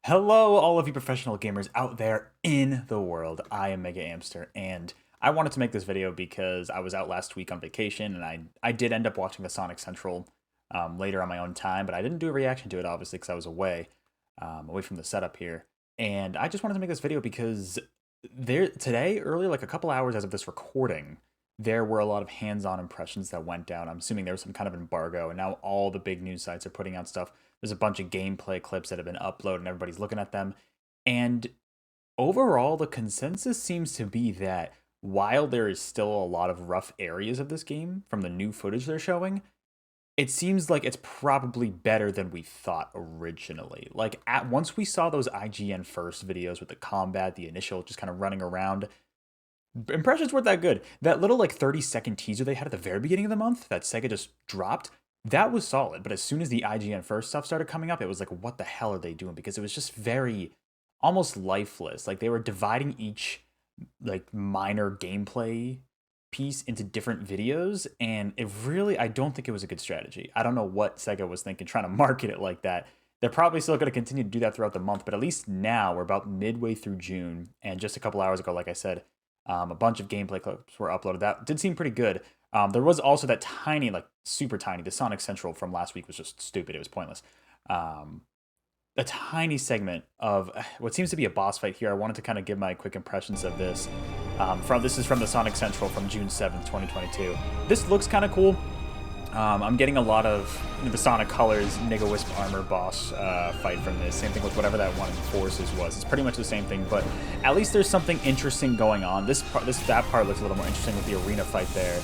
Hello, all of you professional gamers out there in the world. I am MegaAmpster, and I wanted to make this video because I was out last week on vacation, and I did end up watching the Sonic Central later on my own time, but I didn't do a reaction to it, obviously, because I was away from the setup here. And I just wanted to make this video because today, earlier, like a couple hours as of this recording, there were a lot of hands-on impressions that went down. I'm assuming there was some kind of embargo, and now all the big news sites are putting out stuff. There's a bunch of gameplay clips that have been uploaded, and everybody's looking at them. And overall, the consensus seems to be that while there is still a lot of rough areas of this game from the new footage they're showing, it seems like it's probably better than we thought originally. Like, once we saw those IGN first videos with the combat, the initial just kind of running around, impressions weren't that good. That little like 30-second teaser they had at the very beginning of the month that Sega just dropped, that was solid. But as soon as the IGN first stuff started coming up, it was like, what the hell are they doing? Because it was just very almost lifeless. Like they were dividing each like minor gameplay piece into different videos, and it really, I don't think it was a good strategy. I don't know what Sega was thinking trying to market it like that. They're probably still going to continue to do that throughout the month, but at least now we're about midway through June, and just a couple hours ago, like I said, a bunch of gameplay clips were uploaded. That did seem pretty good. There was also that tiny, like super tiny, the Sonic Central from last week was just stupid. It was pointless. A tiny segment of what seems to be a boss fight here. I wanted to kind of give my quick impressions of this. This is from the Sonic Central from June 7th, 2022. This looks kind of cool. I'm getting a lot of the Sonic Colors Nigga Wisp Armor boss fight from this. Same thing with whatever that one in Forces was. It's pretty much the same thing, but at least there's something interesting going on. That part looks a little more interesting with the arena fight there.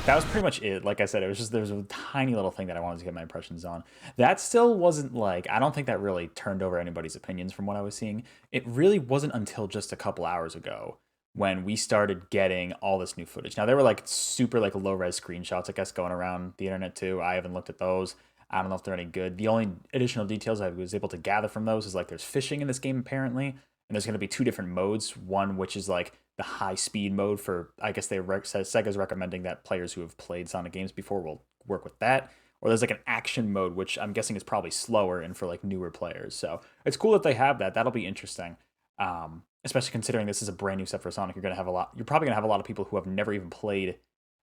That was pretty much it. Like I said, there was a tiny little thing that I wanted to get my impressions on. That still wasn't like, I don't think that really turned over anybody's opinions from what I was seeing. It really wasn't until just a couple hours ago when we started getting all this new footage. Now, there were like super like low-res screenshots, I guess, going around the internet too. I haven't looked at those. I don't know if they're any good. The only additional details I was able to gather from those is like there's fishing in this game apparently, and there's going to be two different modes. One which is like the high-speed mode for, I guess Sega's recommending that players who have played Sonic games before will work with that. Or there's like an action mode, which I'm guessing is probably slower and for like newer players. So it's cool that they have that. That'll be interesting. Especially considering this is a brand new set for Sonic. You're probably gonna have a lot of people who have never even played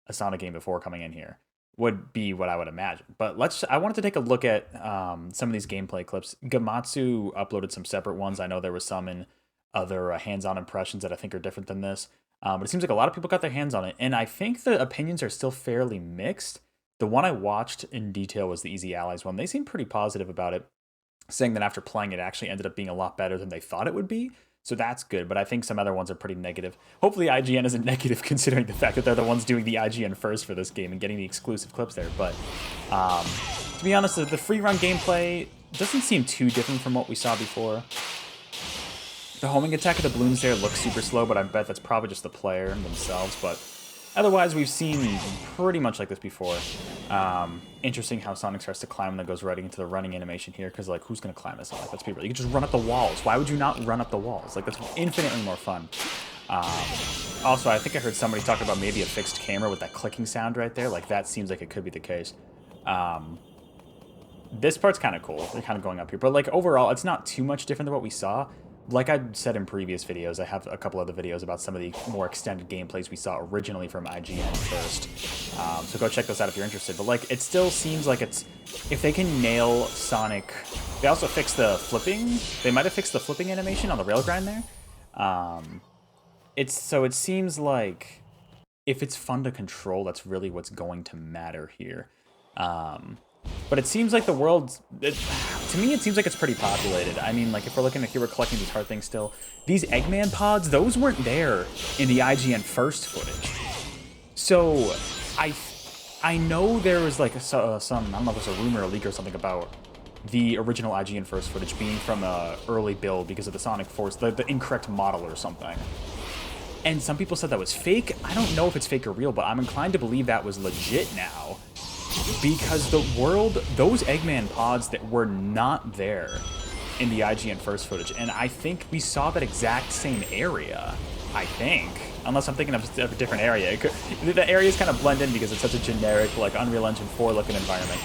a Sonic game before coming in here. Would be what I would imagine. But I wanted to take a look at some of these gameplay clips. Gamatsu uploaded some separate ones. I know there was some in other hands-on impressions that I think are different than this. But it seems like a lot of people got their hands on it, and I think the opinions are still fairly mixed. The one I watched in detail was the Easy Allies one. They seemed pretty positive about it, saying that after playing it actually ended up being a lot better than they thought it would be. So that's good, but I think some other ones are pretty negative. Hopefully IGN isn't negative considering the fact that they're the ones doing the IGN first for this game and getting the exclusive clips there. But to be honest, the free run gameplay doesn't seem too different from what we saw before. The homing attack of the balloons there looks super slow, but I bet that's probably just the player themselves. But otherwise, we've seen pretty much like this before. Interesting how Sonic starts to climb and then goes right into the running animation here, because, like, who's going to climb this Sonic? Let's be real. You can just run up the walls. Why would you not run up the walls? Like, that's infinitely more fun. Also, I think I heard somebody talk about maybe a fixed camera with that clicking sound right there. Like, that seems like it could be the case. This part's kind of cool. They're kind of going up here. But, like, overall, it's not too much different than what we saw. Like I said in previous videos, I have a couple other videos about some of the more extended gameplays we saw originally from IGN first. So go check those out if you're interested. But like, it still seems like if they can nail Sonic, they also fixed the flipping. They might have fixed the flipping animation on the rail grind there. So it seems like if it's fun to control, that's really what's going to matter here. But it seems like the world, to me, it seems like it's pretty populated. I mean, like, if we're looking at here, we're collecting these hard things still. These Eggman pods, those weren't there in the IGN first footage. So, I know there was, like, some, I don't know if it was a rumor or a leak or something about the original IGN first footage being from an early build because of the Sonic Force, the incorrect model or something. And some people said that was fake. I don't know if it's fake or real, but I'm inclined to believe that was legit now. Because those Eggman pods that were not there in the IGN first footage, and I think we saw that exact same area, I think. Unless I'm thinking of a different area. The areas kind of blend in because it's such a generic, like, Unreal Engine 4 looking environment.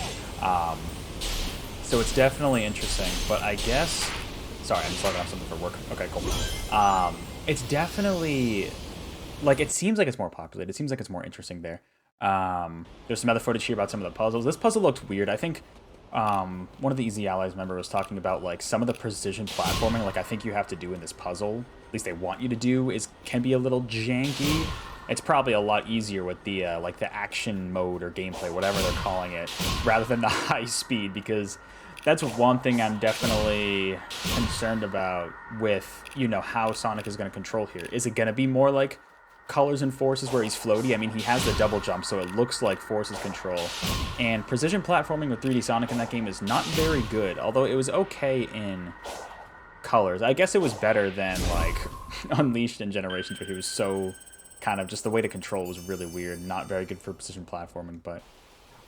So it's definitely interesting, but I guess Sorry, I'm just looking up something for work. Okay, cool. It's definitely like it seems like it's more populated. It seems like it's more interesting there. There's some other footage here about some of the puzzles. This puzzle looked weird. I think one of the Easy Allies member was talking about like some of the precision platforming. Like I think you have to do in this puzzle, at least they want you to do, is can be a little janky. It's probably a lot easier with the like the action mode or gameplay, whatever they're calling it, rather than the high speed, because that's one thing I'm definitely concerned about with, you know, how Sonic is going to control here. Is it going to be more like Colors and Forces where he's floaty? I mean, he has the double jump, so it looks like Forces control. And precision platforming with 3D Sonic in that game is not very good, although it was okay in Colors. I guess it was better than, like, Unleashed in Generations, where he was so kind of just the way the control was really weird. Not very good for precision platforming, but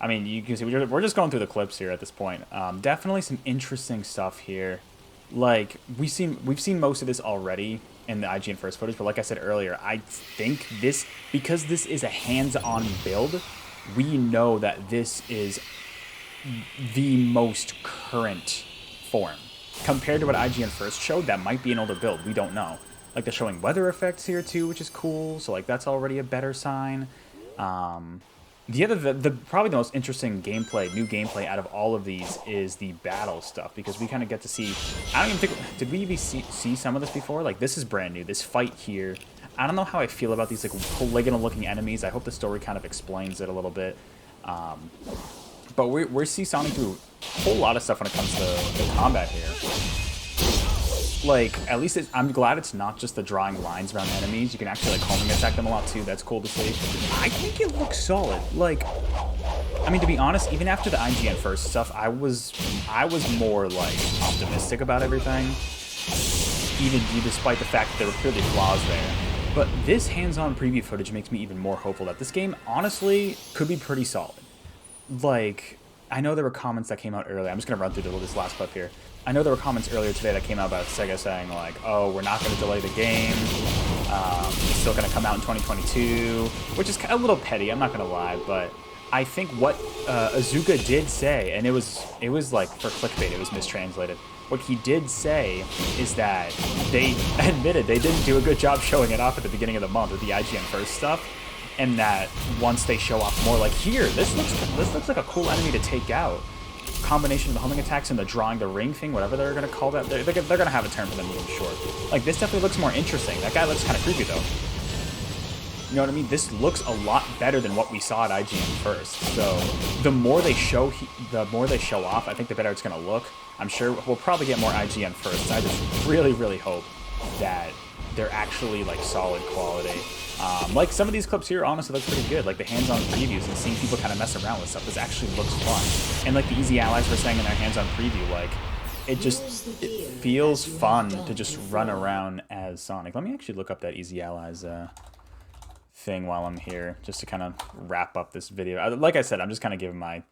I mean, you can see we're just going through the clips here at this point. Definitely some interesting stuff here. Like we've seen most of this already in the IGN first footage, but like I said earlier, I think this, because this is a hands-on build, we know that this is the most current form compared to what IGN first showed. That might be an older build. We don't know. Like they're showing weather effects here too, which is cool. So like that's already a better sign. The probably the most interesting new gameplay out of all of these is the battle stuff, because we kind of get to see, I don't even think, did we even see some of this before? Like this is brand new, this fight here. I don't know how I feel about these like polygonal looking enemies. I hope the story kind of explains it a little bit. But we see Sonic do a whole lot of stuff when it comes to the combat here. Like, at least I'm glad it's not just the drawing lines around enemies. You can actually, like, homing attack them a lot, too. That's cool to see. I think it looks solid. Like, I mean, to be honest, even after the IGN first stuff, I was more, like, optimistic about everything. Even despite the fact that there were clearly flaws there. But this hands-on preview footage makes me even more hopeful that this game, honestly, could be pretty solid. Like, I know there were comments that came out earlier. I'm just going to run through this last clip here. I know there were comments earlier today that came out about SEGA saying, like, oh, we're not going to delay the game. It's still going to come out in 2022, which is a little petty, I'm not going to lie. But I think what Azuka did say, and it was like, for clickbait, it was mistranslated. What he did say is that they admitted they didn't do a good job showing it off at the beginning of the month with the IGN first stuff. And that once they show off more, like, here, this looks like a cool enemy to take out. Combination of the homing attacks and the drawing the ring thing, whatever they're going to call that. They're going to have a term for them moving short. Like, this definitely looks more interesting. That guy looks kind of creepy, though. You know what I mean? This looks a lot better than what we saw at IGN first. So the more they show off, I think the better it's going to look. I'm sure we'll probably get more IGN first. I just really, really hope that they're actually, like, solid quality. Like, some of these clips here honestly look pretty good. Like, the hands-on previews and seeing people kind of mess around with stuff. This actually looks fun. And, like, the Easy Allies were saying in their hands-on preview, like, it feels fun to just run around as Sonic. Let me actually look up that Easy Allies thing while I'm here, just to kind of wrap up this video. Like I said, I'm just kind of giving my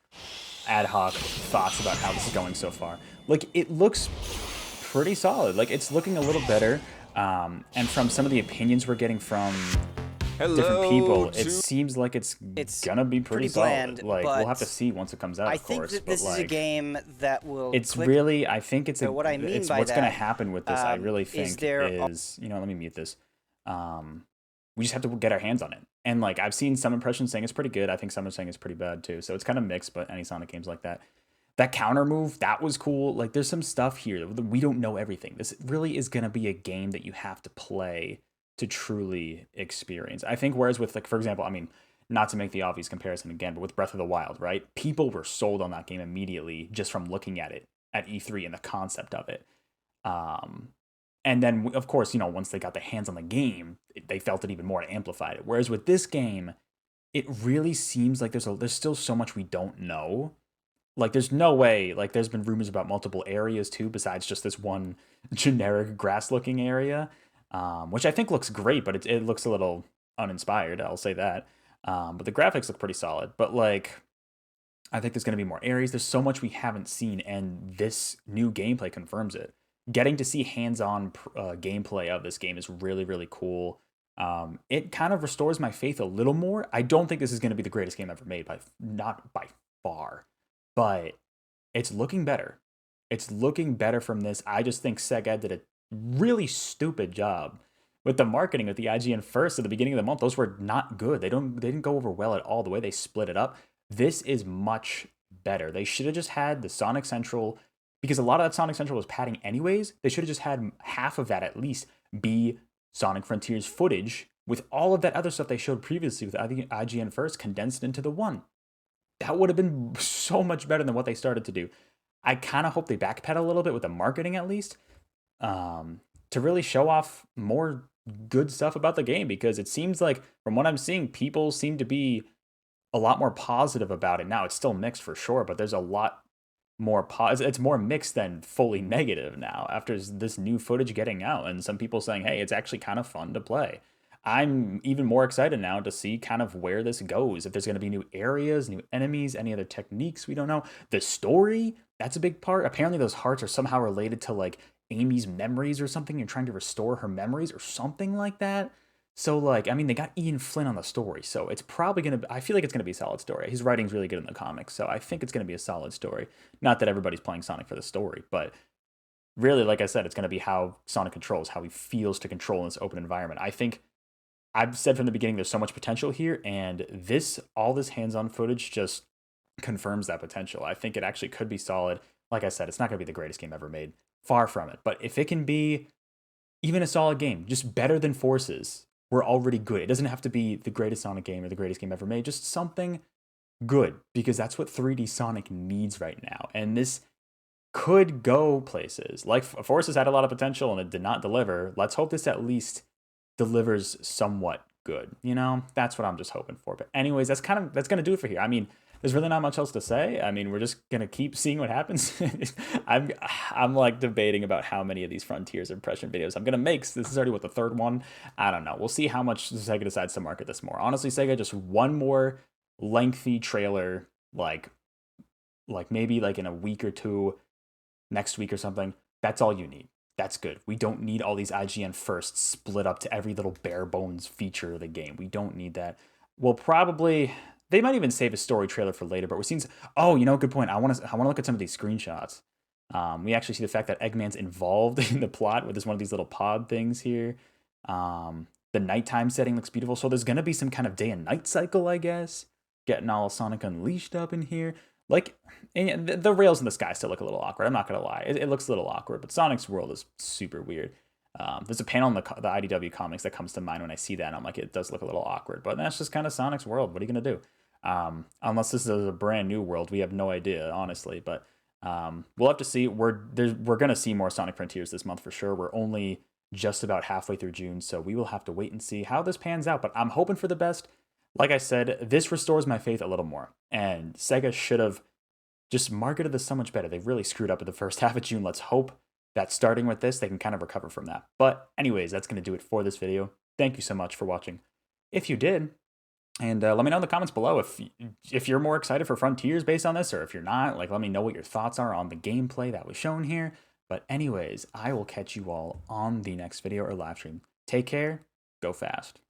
ad hoc thoughts about how this is going so far. Like, it looks pretty solid. Like, it's looking a little better. And from some of the opinions we're getting from different people, it seems like it's gonna be pretty solid. Like, we'll have to see once it comes out, of course. I think that this is a game that will. It's really, I think it's what I mean by what's gonna happen with this. I really think is, you know, let me mute this. We just have to get our hands on it. And like, I've seen some impressions saying it's pretty good. I think some are saying it's pretty bad too. So it's kind of mixed. But any Sonic games like that. That counter move, that was cool. Like, there's some stuff here. We don't know everything. This really is going to be a game that you have to play to truly experience. I think whereas with, like, for example, I mean, not to make the obvious comparison again, but with Breath of the Wild, right? People were sold on that game immediately just from looking at it at E3 and the concept of it. And then, of course, you know, once they got their hands on the game, they felt it even more and amplified it. Whereas with this game, it really seems like there's still so much we don't know. Like, there's no way, like, there's been rumors about multiple areas, too, besides just this one generic grass-looking area, which I think looks great, but it looks a little uninspired, I'll say that. But the graphics look pretty solid. But, like, I think there's going to be more areas. There's so much we haven't seen, and this new gameplay confirms it. Getting to see hands-on gameplay of this game is really, really cool. It kind of restores my faith a little more. I don't think this is going to be the greatest game ever made, not by far. But it's looking better. It's looking better from this. I just think SEGA did a really stupid job with the marketing with the IGN first at the beginning of the month. Those were not good. They didn't go over well at all. The way they split it up. This is much better. They should have just had the Sonic Central, because a lot of that Sonic Central was padding anyways. They should have just had half of that at least be Sonic Frontiers footage with all of that other stuff they showed previously with IGN first condensed into the one. That would have been so much better than what they started to do. I kind of hope they backpedal a little bit with the marketing at least, to really show off more good stuff about the game, because it seems like from what I'm seeing, people seem to be a lot more positive about it now. It's still mixed for sure, but there's a lot more it's more mixed than fully negative now after this new footage getting out, and some people saying, hey, it's actually kind of fun to play. I'm even more excited now to see kind of where this goes. If there's going to be new areas, new enemies, any other techniques we don't know. The story, that's a big part. Apparently those hearts are somehow related to like Amy's memories or something. You're trying to restore her memories or something like that. So like, I mean, they got Ian Flynn on the story, so it's probably going to, I feel like it's going to be a solid story. His writing's really good in the comics, so I think it's going to be a solid story. Not that everybody's playing Sonic for the story, but really, like I said, it's going to be how Sonic controls, how he feels to control in this open environment. I think I've said from the beginning there's so much potential here, and all this hands-on footage just confirms that potential. I think it actually could be solid. Like I said, it's not going to be the greatest game ever made. Far from it. But if it can be even a solid game, just better than Forces, we're already good. It doesn't have to be the greatest Sonic game or the greatest game ever made. Just something good, because that's what 3D Sonic needs right now. And this could go places. Like Forces had a lot of potential and it did not deliver. Let's hope this at least delivers somewhat good. You know, that's what I'm just hoping for. But anyways, that's gonna do it for here. I mean, there's really not much else to say. I mean, we're just gonna keep seeing what happens. I'm like debating about how many of these Frontiers impression videos I'm gonna make. So this is already what, the third one. I don't know. We'll see how much Sega decides to market this more. Honestly, Sega, just one more lengthy trailer, like maybe like in a week or two, next week or something. That's all you need. That's good. We don't need all these IGN firsts split up to every little bare bones feature of the game. We don't need that. We'll probably, they might even save a story trailer for later, but we're seeing, oh, you know, good point. I want to look at some of these screenshots. We actually see the fact that Eggman's involved in the plot with one of these little pod things here. The nighttime setting looks beautiful. So there's going to be some kind of day and night cycle, I guess. Getting all Sonic Unleashed up in here. Like, and the rails in the sky still look a little awkward. I'm not going to lie. It looks a little awkward, but Sonic's world is super weird. There's a panel in the IDW comics that comes to mind when I see that, and I'm like, it does look a little awkward. But that's just kind of Sonic's world. What are you going to do? Unless this is a brand new world. We have no idea, honestly. But we'll have to see. We're going to see more Sonic Frontiers this month for sure. We're only just about halfway through June, so we will have to wait and see how this pans out. But I'm hoping for the best. Like I said, this restores my faith a little more. And Sega should have just marketed this so much better. They really screwed up in the first half of June. Let's hope that starting with this, they can kind of recover from that. But anyways, that's going to do it for this video. Thank you so much for watching. If you did, and let me know in the comments below if you're more excited for Frontiers based on this, or if you're not, like, let me know what your thoughts are on the gameplay that was shown here. But anyways, I will catch you all on the next video or live stream. Take care. Go fast.